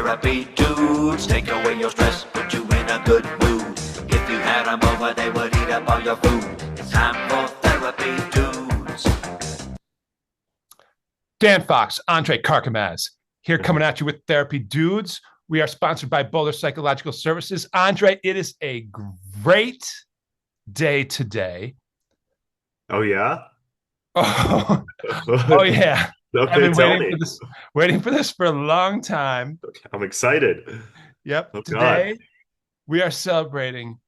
therapy dudes. Take away your stress, put you in a good mood. If you had them over, they would eat up all your food. It's time for therapy dudes. Dan Fox, Andre Karkamaz, here coming at you with Therapy Dudes. We are sponsored by Boulder Psychological Services. Andre, it is a great day today. Oh, yeah? Oh, oh yeah. Okay, I've been tell me. waiting for this for a long time. I'm excited. Yep. Oh, Today, God. we are celebrating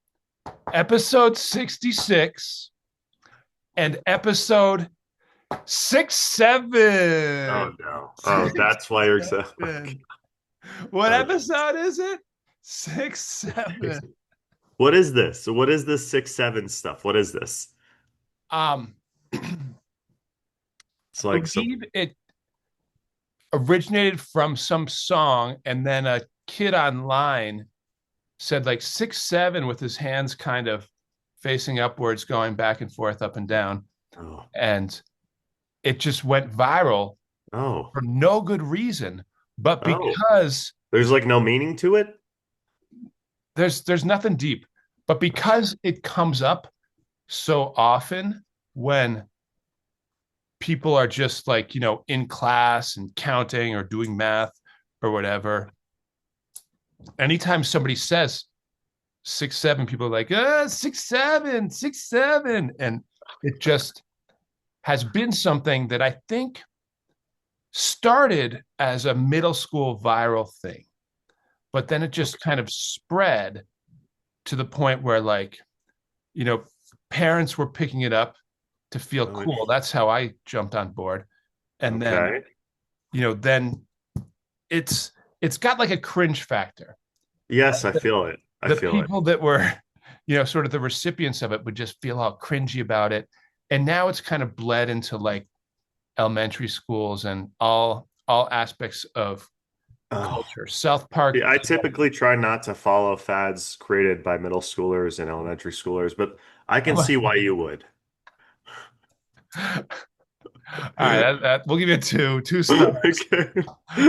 episode 66 and episode 67. Oh, no. Oh, that's why you're excited. What episode is it? 6-7. What is this? What is this 6-7 stuff? What is this? It's I like believe it originated from some song, and then a kid online said like 6-7 with his hands kind of facing upwards, going back and forth, up and down. Oh. And it just went viral for no good reason, but because there's like no meaning to it. There's nothing deep, but because it comes up so often when people are just like, in class and counting or doing math or whatever, anytime somebody says 6-7, people are like, 6-7, 6-7. And it just has been something that I think started as a middle school viral thing, but then it just kind of spread to the point where, like, parents were picking it up to feel cool. That's how I jumped on board. And then it's got like a cringe factor. Yes, I feel it. The people that were, sort of the recipients of it would just feel all cringy about it. And now it's kind of bled into like elementary schools and all aspects of culture. South Park. Yeah, I typically try not to follow fads created by middle schoolers and elementary schoolers, but I can see why you would. All right, we'll give you two stars. Okay.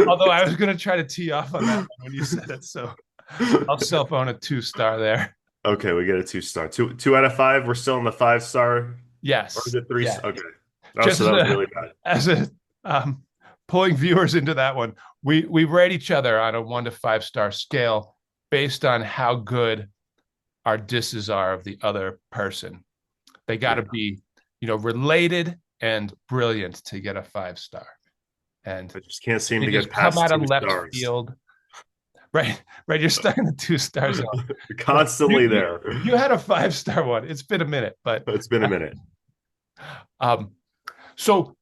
Although I was going to try to tee off on that when you said it, so I'll self-own a 2-star there. Okay, we get a 2-star. Two out of 5. We're still in the 5-star. Yes. Or is it 3? Yeah. Okay. So that was really bad. As pulling viewers into that one, we rate each other on a 1 to 5-star scale based on how good our disses are of the other person. They got to be, related and brilliant to get a 5-star. And I just can't seem to get past come out 2 of left stars. Field. Right. You're stuck in the 2-star zone. Constantly there. You had a 5-star one. It's been a minute, but it's been a minute. So, all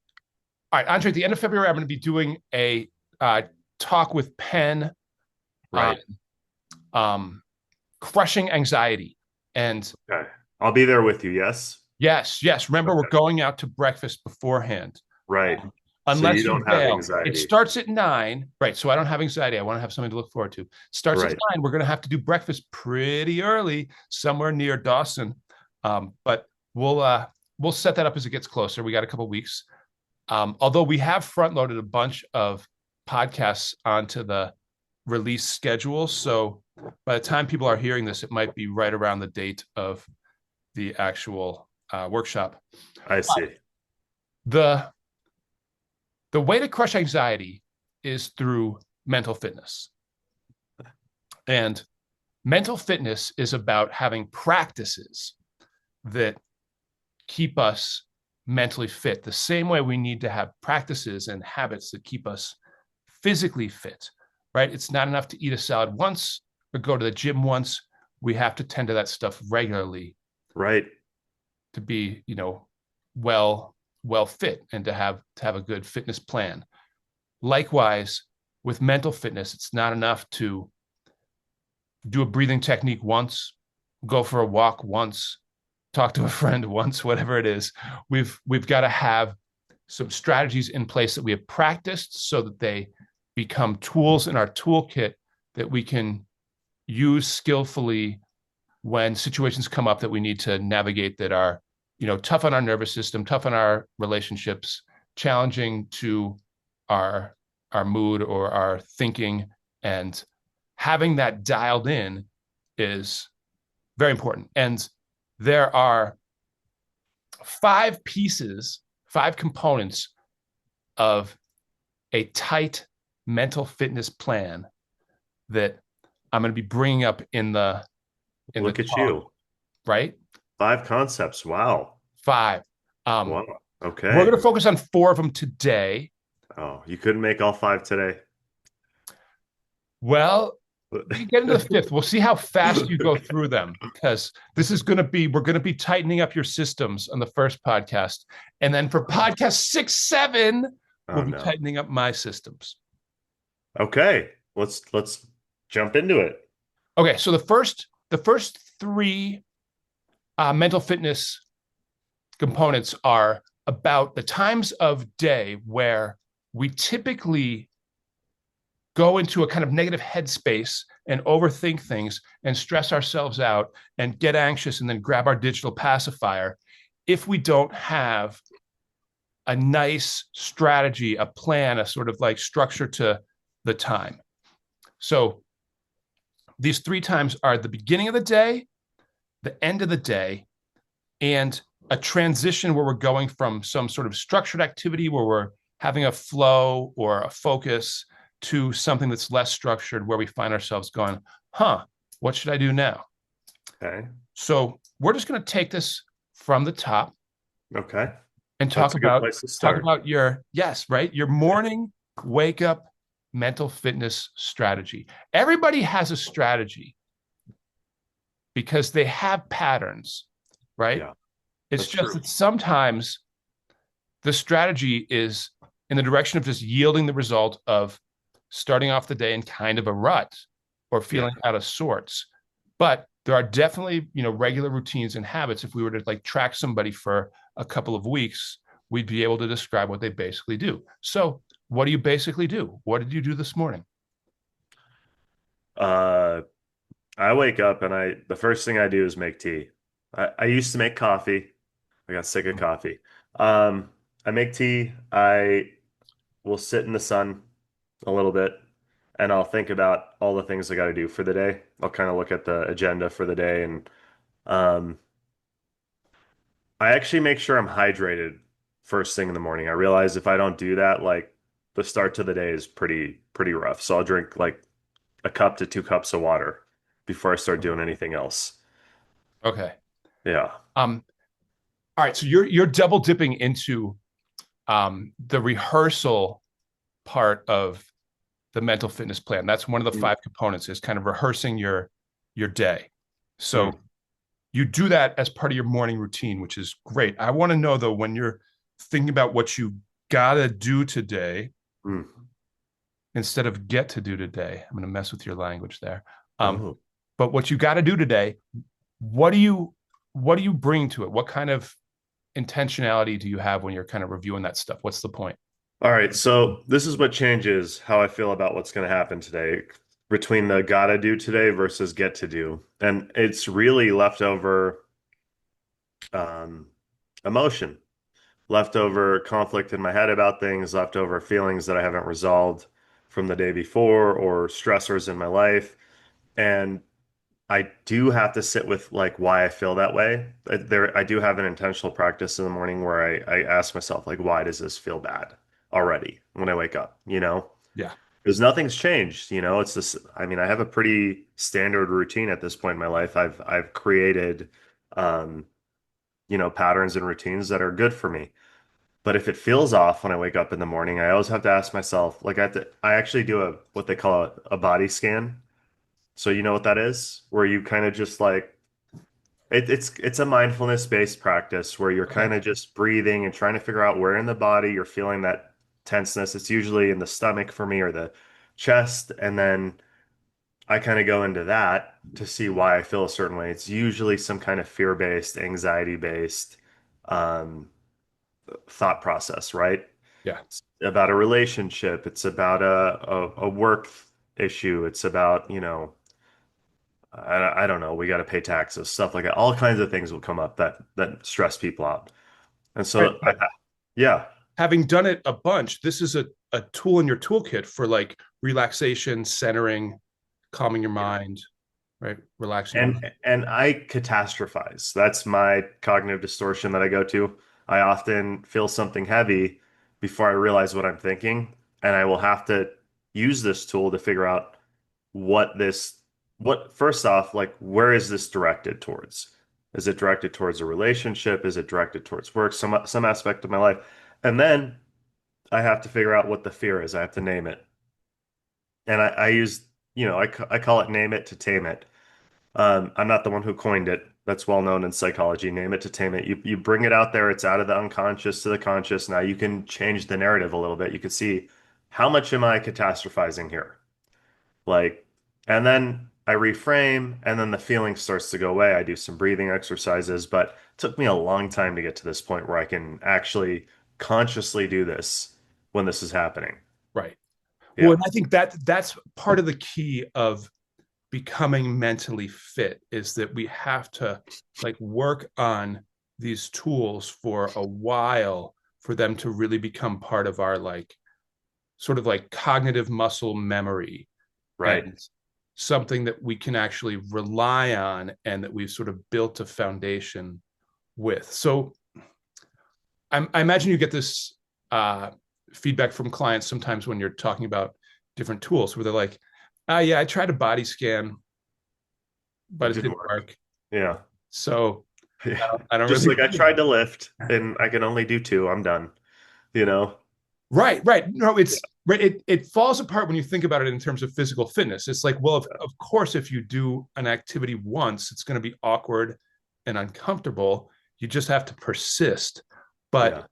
right, Andre, at the end of February, I'm going to be doing a talk with Penn, right? Crushing anxiety, and okay, I'll be there with you. Yes. Remember, we're going out to breakfast beforehand, right? Unless so you don't have anxiety. It starts at 9, right? So I don't have anxiety. I want to have something to look forward to. Starts at 9. We're going to have to do breakfast pretty early, somewhere near Dawson, but we'll set that up as it gets closer. We got a couple weeks. Although we have front-loaded a bunch of podcasts onto the release schedule, so by the time people are hearing this, it might be right around the date of the actual workshop. I see. The way to crush anxiety is through mental fitness. And mental fitness is about having practices that keep us mentally fit, the same way we need to have practices and habits that keep us physically fit, right? It's not enough to eat a salad once or go to the gym once. We have to tend to that stuff regularly, right? To be, well fit and to have a good fitness plan. Likewise, with mental fitness, it's not enough to do a breathing technique once, go for a walk once, talk to a friend once, whatever it is. We've got to have some strategies in place that we have practiced so that they become tools in our toolkit that we can use skillfully when situations come up that we need to navigate, that are, tough on our nervous system, tough on our relationships, challenging to our mood or our thinking And having that dialed in is very important. And there are five pieces, five components of a tight mental fitness plan that I'm going to be bringing up in the Look at talk, you. right? Five concepts. Wow. Five. Um, Wow. we're Okay. going to focus on four of them today. Oh, you couldn't make all five today. Well, we can get into the fifth. We'll see how fast you go through them because this is going to be, we're going to be tightening up your systems on the first podcast. And then for podcast 6, 7, we'll Oh be no. tightening up my systems. Okay. Let's jump into it. Okay. So the first three mental fitness components are about the times of day where we typically go into a kind of negative headspace and overthink things and stress ourselves out and get anxious and then grab our digital pacifier if we don't have a nice strategy, a plan, a sort of like structure to the time. So these three times are the beginning of the day, the end of the day, and a transition where we're going from some sort of structured activity where we're having a flow or a focus to something that's less structured where we find ourselves going, what should I do now? Okay. So we're just going to take this from the top Okay. and That's a good place to talk start. about your, yes, right, your morning wake up mental fitness strategy. Everybody has a strategy because they have patterns, right? Yeah, It's that's just true. that sometimes the strategy is in the direction of just yielding the result of starting off the day in kind of a rut or Yeah. feeling out of sorts. But there are definitely, regular routines and habits. If we were to like track somebody for a couple of weeks, we'd be able to describe what they basically do. So, what do you basically do? What did you do this morning? Uh, I wake up and the first thing I do is make tea. I used to make coffee. I got sick of coffee. I make tea. I will sit in the sun a little bit and I'll think about all the things I got to do for the day. I'll kind of look at the agenda for the day and um, I actually make sure I'm hydrated first thing in the morning. I realize if I don't do that, like the start to the day is pretty rough. So I'll drink like a cup to 2 cups of water before I start doing anything else. Okay. Yeah. Um, all right. So you're double dipping into the rehearsal part of the mental fitness plan. That's one of the Mm, five components is kind of rehearsing your day. mm, So you do that as part of your morning routine, which is great. I want to know though, when you're thinking about what you gotta do today mm. instead of get to do today, I'm going to mess with your language there. Um, Oh. but what you got to do today, what do you what do you bring to it? What kind of intentionality do you have when you're kind of reviewing that stuff? What's the point? All right. So this is what changes how I feel about what's going to happen today between the gotta do today versus get to do. And it's really leftover um, emotion, leftover conflict in my head about things, leftover feelings that I haven't resolved from the day before or stressors in my life. And I do have to sit with like why I feel that way. I do have an intentional practice in the morning where I ask myself like, why does this feel bad already when I wake up? Yeah. Because nothing's changed. It's this. I mean, I have a pretty standard routine at this point in my life. I've created, um, patterns and routines that are good for me. But if it feels off when I wake up in the morning, I always have to ask myself, like I actually do what they call a body scan. So you know what that is? Where you kind of just like it's a mindfulness based practice where you're Okay. kind of just breathing and trying to figure out where in the body you're feeling that tenseness. It's usually in the stomach for me or the chest, and then I kind of go into that to see why I feel a certain way. It's usually some kind of fear based, anxiety based um, thought process, right? Yeah. It's about a relationship. It's about a work issue. It's about, I don't know, we got to pay taxes, stuff like that. All kinds of things will come up that stress people out. And All right. so But yeah. having done it a bunch, this is a tool in your toolkit for like relaxation, centering, calming your mind, right? Relaxing your mind. And I catastrophize. That's my cognitive distortion that I go to. I often feel something heavy before I realize what I'm thinking, and I will have to use this tool to figure out what this what first off, like where is this directed towards? Is it directed towards a relationship? Is it directed towards work? Some aspect of my life. And then I have to figure out what the fear is. I have to name it. And I use, I call it name it to tame it. I'm not the one who coined it. That's well known in psychology. Name it to tame it. You bring it out there. It's out of the unconscious to the conscious. Now you can change the narrative a little bit. You can see how much am I catastrophizing here? Like, and then I reframe, and then the feeling starts to go away. I do some breathing exercises, but it took me a long time to get to this point where I can actually consciously do this when this is happening. Right. Well, Yeah, and I think that's part of the key of becoming mentally fit is that we have to like work on these tools for a while for them to really become part of our like sort of like cognitive muscle memory right. and something that we can actually rely on and that we've sort of built a foundation with. So I imagine you get this feedback from clients sometimes when you're talking about different tools where they're like, yeah, I tried a body scan, It but it didn't didn't work. work. Yeah. So I don't Just really. like I tried to lift and I can only do two. I'm done, you know? Right, right. No, Yeah. it's right. It falls apart when you think about it in terms of physical fitness. It's like, well, of course, if you do an activity once, it's going to be awkward and uncomfortable. You just have to persist. But Yeah.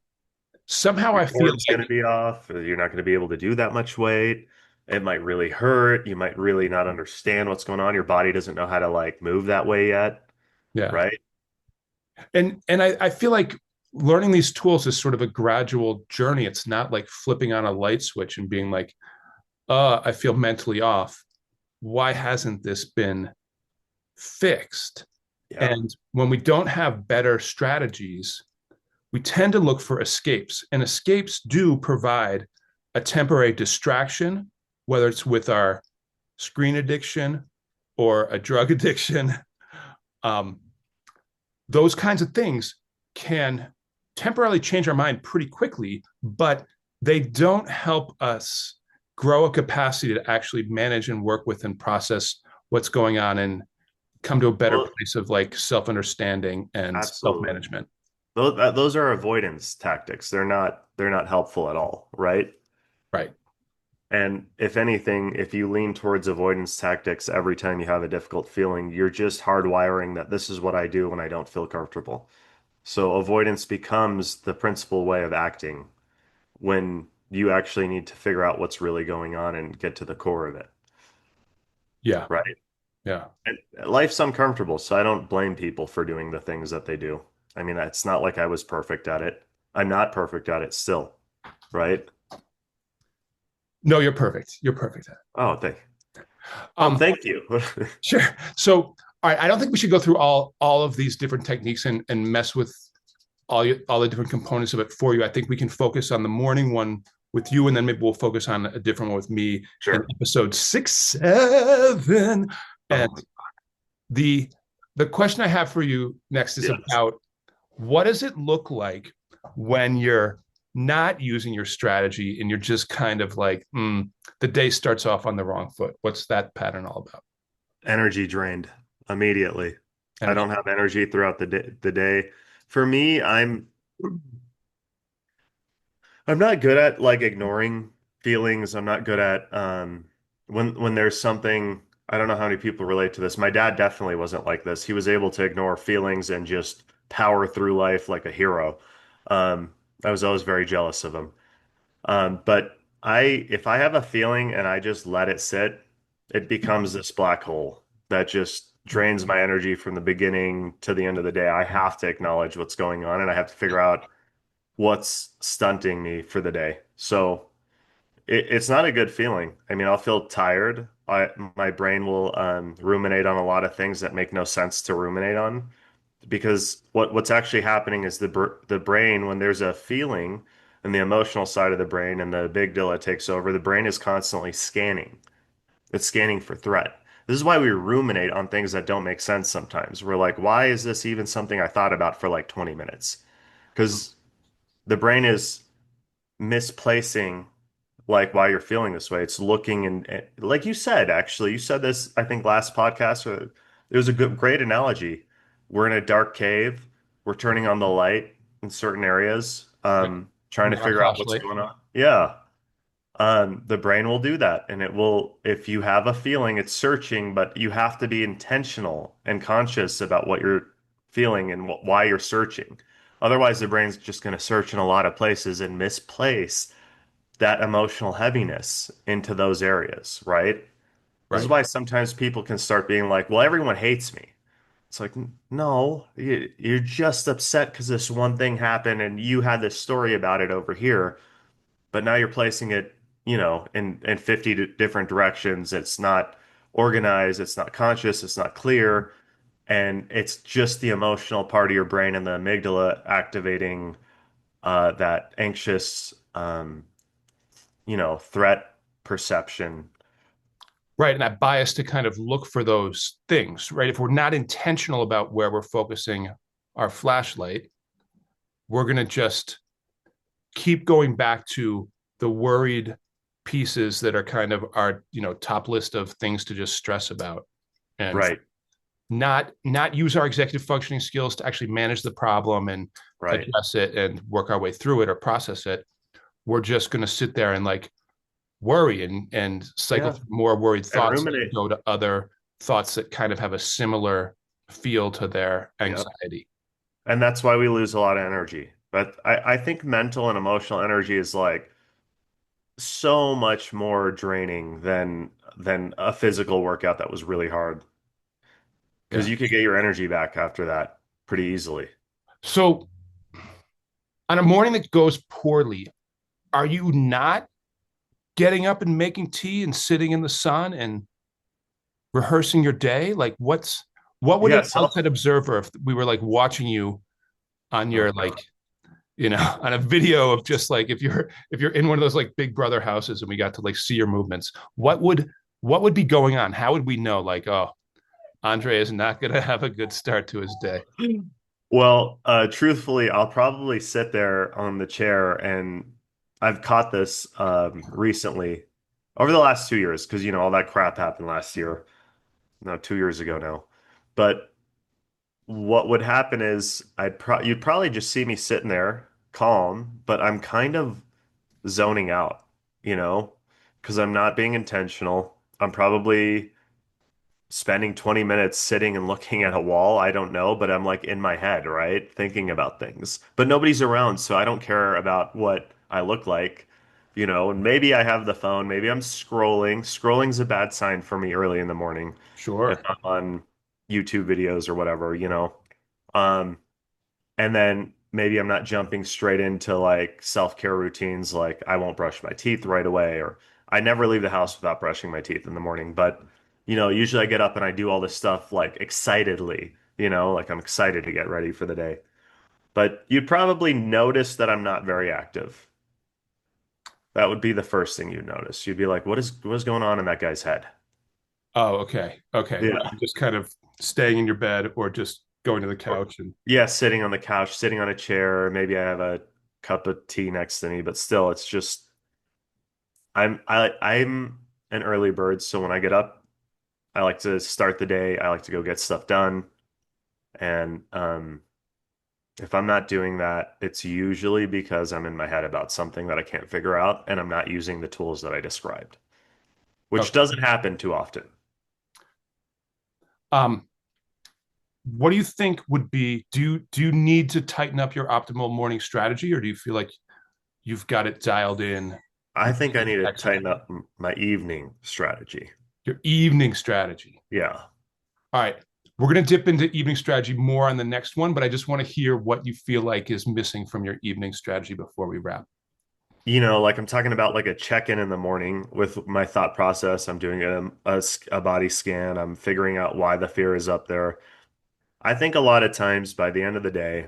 somehow Your I feel core's going like, to be off. You're not going to be able to do that much weight. It might really hurt. You might really not understand what's going on. Your body doesn't know how to like move that way yet, yeah. right? And I feel like learning these tools is sort of a gradual journey. It's not like flipping on a light switch and being like, I feel mentally off. Why hasn't this been fixed? Yeah. And when we don't have better strategies, we tend to look for escapes. And escapes do provide a temporary distraction, whether it's with our screen addiction or a drug addiction. Um, those kinds of things can temporarily change our mind pretty quickly, but they don't help us grow a capacity to actually manage and work with and process what's going on and come to a better Well, place of like self-understanding and absolutely. self-management. Those are avoidance tactics. They're not helpful at all, right? Right. And if anything, if you lean towards avoidance tactics every time you have a difficult feeling, you're just hardwiring that this is what I do when I don't feel comfortable. So avoidance becomes the principal way of acting when you actually need to figure out what's really going on and get to the core of it, Yeah. right? Yeah. And life's uncomfortable, so I don't blame people for doing the things that they do. I mean, it's not like I was perfect at it. I'm not perfect at it still, right? No, you're perfect. You're perfect. Oh, thank, oh, Um, thank you. sure. So, all right, I don't think we should go through all of these different techniques and mess with all the different components of it for you. I think we can focus on the morning one with you, and then maybe we'll focus on a different one with me in Sure. episode 6, 7. And Oh, the the question I have for you next is yes. about what does it look like when you're not using your strategy and you're just kind of like the day starts off on the wrong foot. What's that pattern all about? Energy drained immediately. I Energy. don't have energy throughout the day. For me, I'm not good at like ignoring feelings. I'm not good at when there's something, I don't know how many people relate to this. My dad definitely wasn't like this. He was able to ignore feelings and just power through life like a hero. Um, I was always very jealous of him. But if I have a feeling and I just let it sit, it becomes this black hole that just drains my energy from the beginning to the end of the day. I have to acknowledge what's going on and I have to figure out what's stunting me for the day. So it's not a good feeling. I mean, I'll feel tired. My brain will ruminate on a lot of things that make no sense to ruminate on because what's actually happening is the brain when there's a feeling and the emotional side of the brain and the amygdala takes over, the brain is constantly scanning. It's scanning for threat. This is why we ruminate on things that don't make sense sometimes. We're like, why is this even something I thought about for like 20 minutes? Because the brain is misplacing like why you're feeling this way. It's looking and like you said, actually, you said this, I think last podcast, it was a great analogy. We're in a dark cave. We're turning on the light in certain areas, Right. trying to Neon figure out what's flashlight. going on. Yeah. The brain will do that, and it will, if you have a feeling, it's searching, but you have to be intentional and conscious about what you're feeling and why you're searching. Otherwise, the brain's just going to search in a lot of places and misplace that emotional heaviness into those areas, right? This is Right. why sometimes people can start being like, well, everyone hates me. It's like, no, you're just upset because this one thing happened and you had this story about it over here, but now you're placing it, in 50 different directions. It's not organized, it's not conscious, it's not clear, and it's just the emotional part of your brain and the amygdala activating that anxious, threat perception. Right. And that bias to kind of look for those things, right? If we're not intentional about where we're focusing our flashlight, we're going to just keep going back to the worried pieces that are kind of our, top list of things to just stress about and Right, not use our executive functioning skills to actually manage the problem and right. address it and work our way through it or process it. We're just going to sit there and like worry and cycle Yeah. through more worried And thoughts and ruminate. go to other thoughts that kind of have a similar feel to their Yep. anxiety. And that's why we lose a lot of energy. But I think mental and emotional energy is like so much more draining than a physical workout that was really hard. Because Yeah. you could get your energy back after that pretty easily. So on a morning that goes poorly, are you not getting up and making tea and sitting in the sun and rehearsing your day? Like what would Yeah, an self. outside observer, if we were like watching you on Oh your like, God. on a video of just like if you're in one of those like Big Brother houses and we got to like see your movements, what would be going on? How would we know like, oh, Andre is not going to have a good start to his day? Well, truthfully, I'll probably sit there on the chair, and I've caught this recently over the last 2 years because all that crap happened last year. No, 2 years ago now. But what would happen is you'd probably just see me sitting there calm, but I'm kind of zoning out, you know, because I'm not being intentional. I'm probably spending 20 minutes sitting and looking at a wall. I don't know, but I'm like in my head, right? Thinking about things. But nobody's around, so I don't care about what I look like, and maybe I have the phone, maybe I'm scrolling. Scrolling's a bad sign for me early in the morning if Sure. I'm on YouTube videos or whatever. Um, and then maybe I'm not jumping straight into like self-care routines like I won't brush my teeth right away, or I never leave the house without brushing my teeth in the morning. But, usually I get up and I do all this stuff like excitedly, like I'm excited to get ready for the day. But you'd probably notice that I'm not very active. That would be the first thing you'd notice. You'd be like, what is going on in that guy's head? Oh, okay. Okay. Right. Yeah. Just kind of staying in your bed or just going to the couch and Yeah, sitting on the couch, sitting on a chair, maybe I have a cup of tea next to me, but still it's just I'm an early bird, so when I get up, I like to start the day. I like to go get stuff done. And if I'm not doing that, it's usually because I'm in my head about something that I can't figure out and I'm not using the tools that I described, which okay. doesn't happen too often. Um, what do you think would be do you need to tighten up your optimal morning strategy or do you feel like you've got it dialed in? I think I need to Excellent. tighten up my evening strategy. Your evening strategy. Yeah. All right. We're going to dip into evening strategy more on the next one, but I just want to hear what you feel like is missing from your evening strategy before we wrap. Like I'm talking about like a check-in in the morning with my thought process. I'm doing a body scan. I'm figuring out why the fear is up there. I think a lot of times by the end of the day,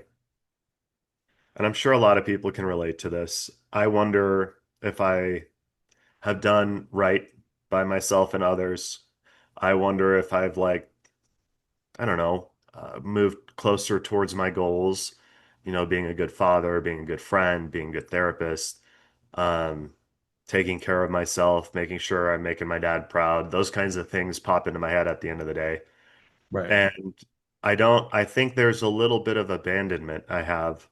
and I'm sure a lot of people can relate to this. I wonder if I have done right by myself and others. I wonder if I've like, I don't know, moved closer towards my goals, being a good father, being a good friend, being a good therapist, um, taking care of myself, making sure I'm making my dad proud. Those kinds of things pop into my head at the end of the day. Right. And I think there's a little bit of abandonment I have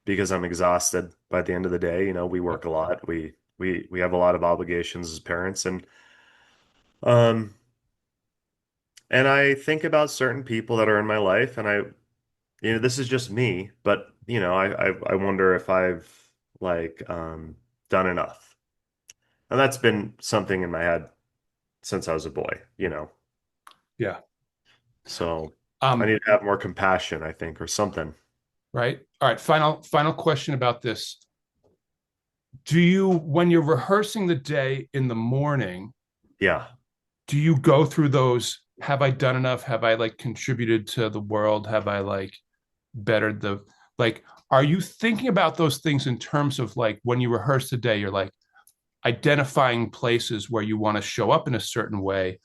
because I'm exhausted by the end of the day. We work a lot. We have a lot of obligations as parents um and I think about certain people that are in my life and this is just me, but I wonder if I've like done enough. And that's been something in my head since I was a boy. Yeah. So I Um, need to have more compassion, I think, or something. right. All right. Final question about this. Do you, when you're rehearsing the day in the morning, Yeah. do you go through those? Have I done enough? Have I like contributed to the world? Have I like bettered the, like, are you thinking about those things in terms of like when you rehearse the day, you're like identifying places where you want to show up in a certain way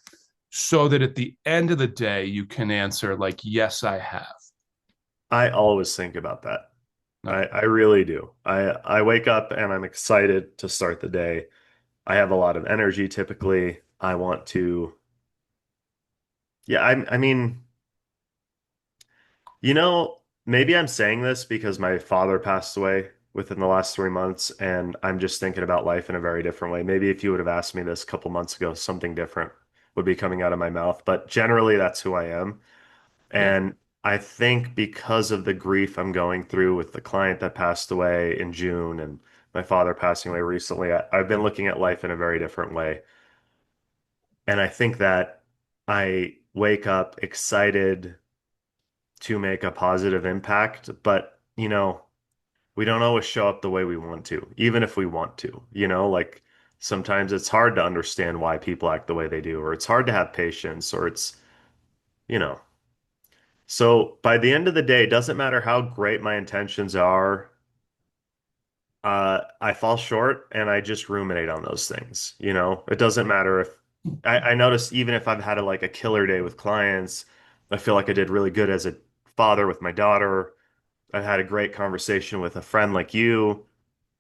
so that at the end of the day, you can answer like, yes, I have. I always think about that. I, Okay. I really do. I wake up and I'm excited to start the day. I have a lot of energy typically. I want to, yeah, I mean, maybe I'm saying this because my father passed away within the last 3 months, and I'm just thinking about life in a very different way. Maybe if you would have asked me this a couple months ago, something different would be coming out of my mouth. But generally, that's who I am. Yeah. And I think because of the grief I'm going through with the client that passed away in June and my father passing away recently, I've been looking at life in a very different way. And I think that I wake up excited to make a positive impact, but we don't always show up the way we want to, even if we want to, like sometimes it's hard to understand why people act the way they do, or it's hard to have patience, or you know. So by the end of the day, it doesn't matter how great my intentions are, I fall short and I just ruminate on those things. It doesn't matter if I notice even if I've had like a killer day with clients, I feel like I did really good as a father with my daughter. I've had a great conversation with a friend like you.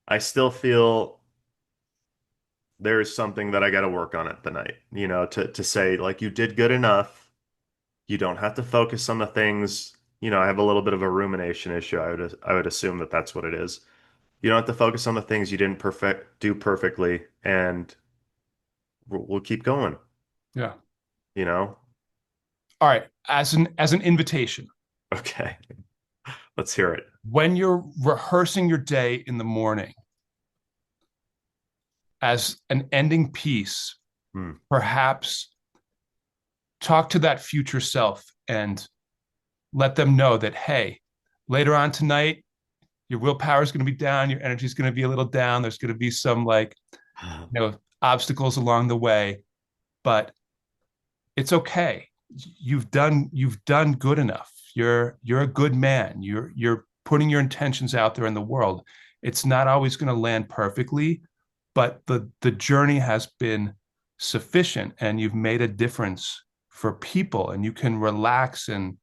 I still feel there's something that I got to work on at the night, to say like you did good enough. You don't have to focus on the things, I have a little bit of a rumination issue. I would assume that that's what it is. You don't have to focus on the things you didn't do perfectly, and we'll keep going, Yeah. you know? All right. As an invitation, Okay, let's hear it. when you're rehearsing your day in the morning, as an ending piece, Hmm. perhaps talk to that future self and let them know that, hey, later on tonight, your willpower is going to be down, your energy is going to be a little down. There's going to be some like, obstacles along the way, but it's okay. You've done good enough. You're a good man. You're putting your intentions out there in the world. It's not always going to land perfectly, but the journey has been sufficient and you've made a difference for people and you can relax and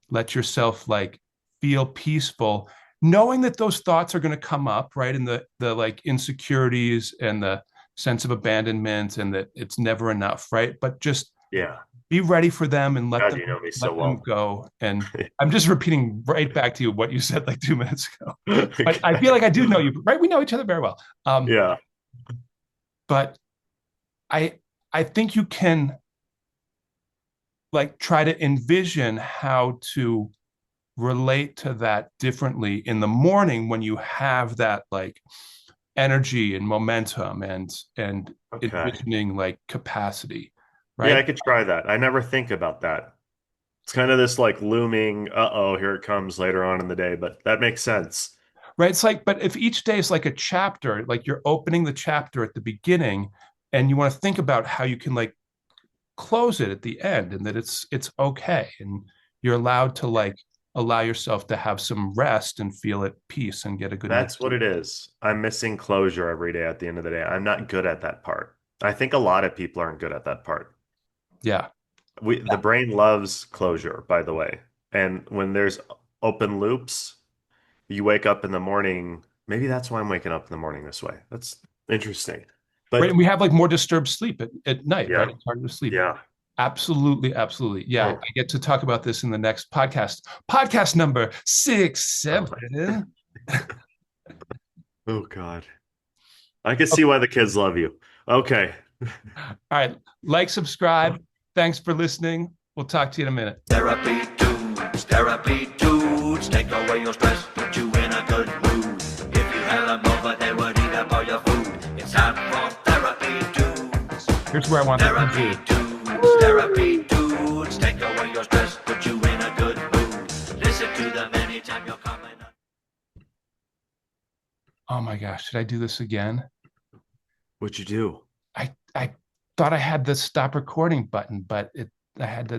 let yourself like feel peaceful knowing that those thoughts are going to come up, right? And the like insecurities and the sense of abandonment and that it's never enough, right? But just Yeah. be ready for them and let God, them you know me so let them well. go. And I'm just repeating right back to you what you said like 2 minutes ago. But I feel Okay. like I do know you, right? We know each other very well. Yeah. But I I think you can like try to envision how to relate to that differently in the morning when you have that like energy and momentum and Okay. envisioning like capacity, Yeah, right? I could try that. I never think about that. It's kind of this like looming, uh-oh, here it comes later on in the day, but that makes sense. Right. It's like, but if each day is like a chapter, like you're opening the chapter at the beginning and you want to think about how you can like close it at the end and that it's okay and you're allowed to like allow yourself to have some rest and feel at peace and get a good night's That's what sleep. it is. I'm missing closure every day at the end of the day. I'm not good at that part. I think a lot of people aren't good at that part. Yeah. The brain loves closure, by the way. And when there's open loops, you wake up in the morning. Maybe that's why I'm waking up in the morning this way. That's interesting. Right. And But we have like more disturbed sleep at night, yeah, right? It's harder to sleep. yeah. Absolutely, absolutely. Yeah, Oh, I get to talk about this in the next podcast. Podcast number oh, 67. oh God. I can see why the kids love you. Okay. All right. Like, subscribe. Thanks for listening. We'll talk to you in a minute. Therapy dudes, take away your stress, put you in a good mood. If you had them over, they would eat up all your food. It's time for therapy dudes. Here's where I want Therapy to dudes, therapy dudes, take away your stress, put you in a good mood. Listen to them anytime you're coming up. Oh my gosh, should I do this again? What'd you do? I thought I had the stop recording button, but I had to